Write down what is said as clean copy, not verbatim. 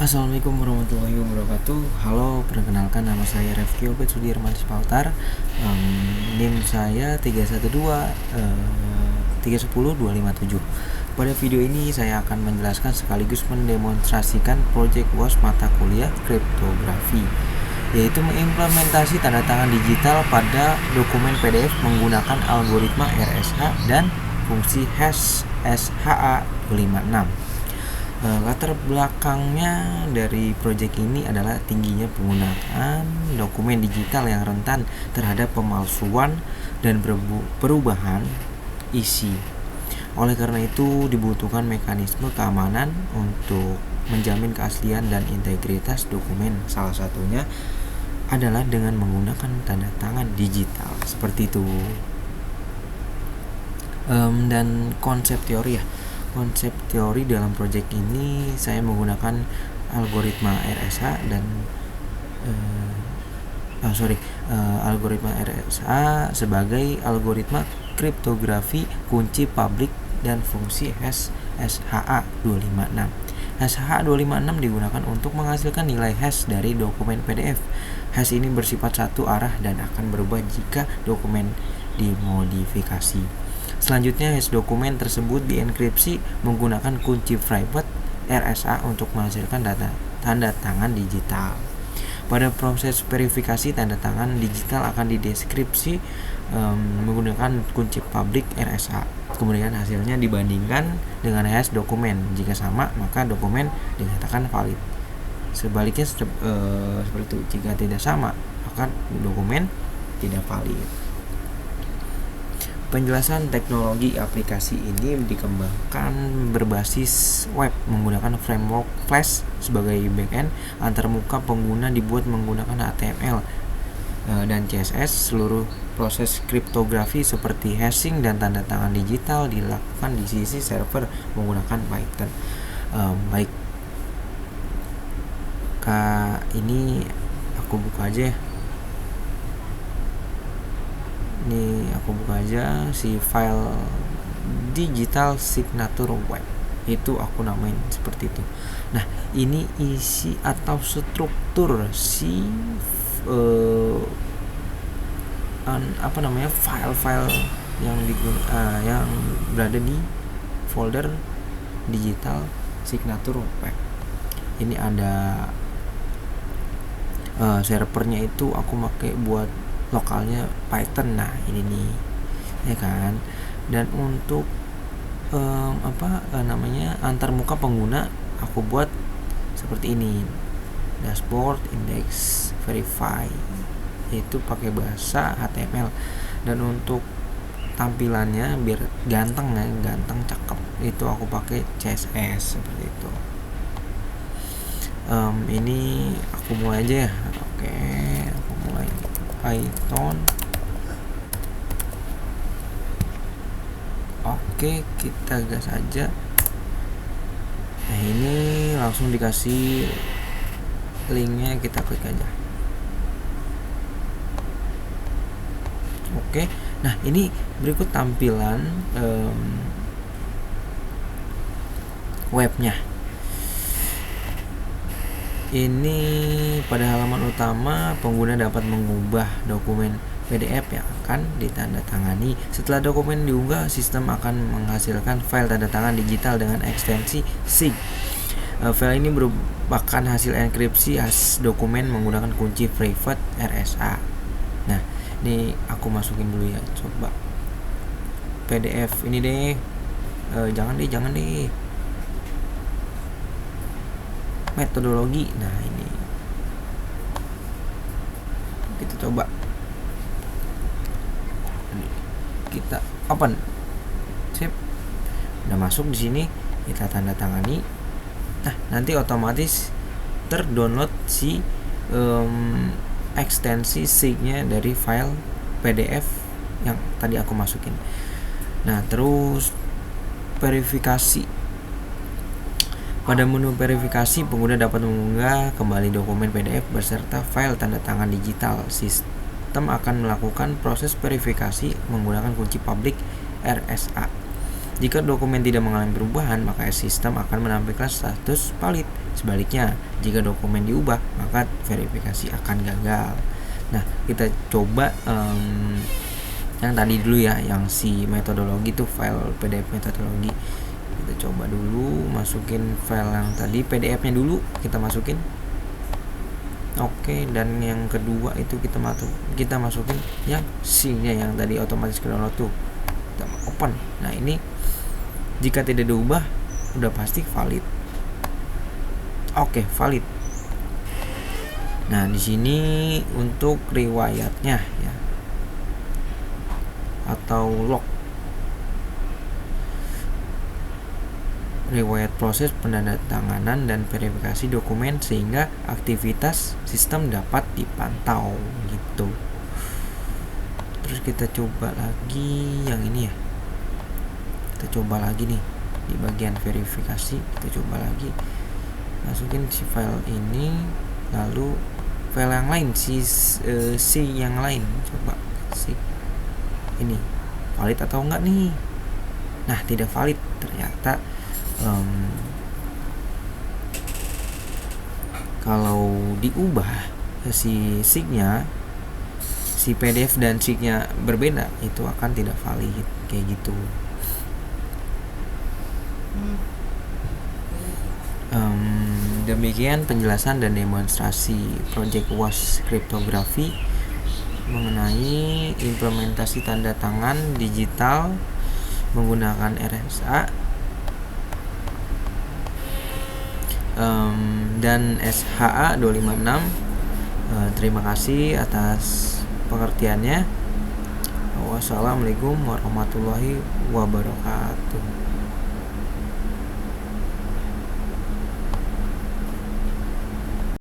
Assalamualaikum warahmatullahi wabarakatuh. Halo, perkenalkan nama saya Refki Obed Sudirman Spautar. NIM saya 312 310 257. Pada video ini saya akan menjelaskan sekaligus mendemonstrasikan proyek UAS mata kuliah kriptografi, yaitu mengimplementasi tanda tangan digital pada dokumen PDF menggunakan algoritma RSA dan fungsi hash SHA256. Latar belakangnya dari proyek ini adalah tingginya penggunaan dokumen digital yang rentan terhadap pemalsuan dan perubahan isi. Oleh karena itu dibutuhkan mekanisme keamanan untuk menjamin keaslian dan integritas dokumen. Salah satunya adalah dengan menggunakan tanda tangan digital seperti itu. Dan konsep teori dalam proyek ini saya menggunakan algoritma RSA dan algoritma RSA sebagai algoritma kriptografi kunci publik dan fungsi hash SHA256. SHA256 digunakan untuk menghasilkan nilai hash dari dokumen PDF. Hash ini bersifat satu arah dan akan berubah jika dokumen dimodifikasi. Selanjutnya, hash dokumen tersebut dienkripsi menggunakan kunci private RSA untuk menghasilkan tanda tangan digital. Pada proses verifikasi, tanda tangan digital akan dideskripsi menggunakan kunci public RSA. Kemudian hasilnya dibandingkan dengan hash dokumen. Jika sama, maka dokumen dinyatakan valid. Sebaliknya seperti itu. Jika tidak sama, maka dokumen tidak valid. Penjelasan teknologi aplikasi ini dikembangkan berbasis web menggunakan framework Flash sebagai backend. Antarmuka pengguna dibuat menggunakan HTML dan CSS. Seluruh proses kriptografi seperti hashing dan tanda tangan digital dilakukan di sisi server menggunakan Python. Ini aku buka aja ya. Ini aku buka aja si file digital signature web, itu aku namain seperti itu. Nah, ini isi atau struktur si file-file yang berada di folder digital signature web. Ini ada servernya itu aku pakai buat lokalnya Python. Nah, ini nih ya kan. Dan untuk antarmuka pengguna aku buat seperti ini, dashboard, index, verify, itu pakai bahasa HTML. Dan untuk tampilannya biar ganteng cakep, itu aku pakai CSS seperti itu. Ini aku mulai aja ya. Oke, aku mulai Python. Oke, kita gas aja. Nah, ini langsung dikasih linknya, kita klik aja. Oke, nah ini berikut tampilan webnya. Ini pada halaman utama pengguna dapat mengubah dokumen PDF yang akan ditandatangani. Setelah dokumen diunggah, sistem akan menghasilkan file tanda tangan digital dengan ekstensi SIG. File ini merupakan hasil enkripsi hash dokumen menggunakan kunci private RSA. Nah, ini aku masukin dulu ya, coba PDF ini deh. Jangan deh. Metodologi. Nah, ini kita coba, kita open, sip, udah masuk di sini, kita tanda tangani. Nah, nanti otomatis terdownload si ekstensi SIG-nya dari file PDF yang tadi aku masukin. Nah, terus verifikasi. Pada menu verifikasi, pengguna dapat mengunggah kembali dokumen PDF beserta file tanda tangan digital. Sistem akan melakukan proses verifikasi menggunakan kunci public RSA. Jika dokumen tidak mengalami perubahan, maka sistem akan menampilkan status valid. Sebaliknya, jika dokumen diubah, maka verifikasi akan gagal. Nah, kita coba yang tadi dulu ya, yang si metodologi tuh, file PDF metodologi. Kita coba dulu masukin file yang tadi, PDF-nya dulu kita masukin. Oke, dan yang kedua itu kita masukin yang C-nya yang tadi otomatis ke download tuh. Kita open. Nah, ini jika tidak diubah udah pasti valid. Oke, valid. Nah, di sini untuk riwayatnya ya, atau log, riwayat proses penandatanganan dan verifikasi dokumen sehingga aktivitas sistem dapat dipantau gitu. Terus kita coba lagi yang ini ya. Kita coba lagi nih di bagian verifikasi, kita coba lagi masukin si file ini, lalu file yang lain si yang lain, coba si ini valid atau enggak nih. Nah, tidak valid ternyata. Kalau diubah si SIG-nya, si PDF dan SIG-nya berbeda, itu akan tidak valid kayak gitu. Demikian penjelasan dan demonstrasi Project WAS Cryptography mengenai implementasi tanda tangan digital menggunakan RSA dan SHA 256. Terima kasih atas pengertiannya. Wassalamualaikum warahmatullahi wabarakatuh.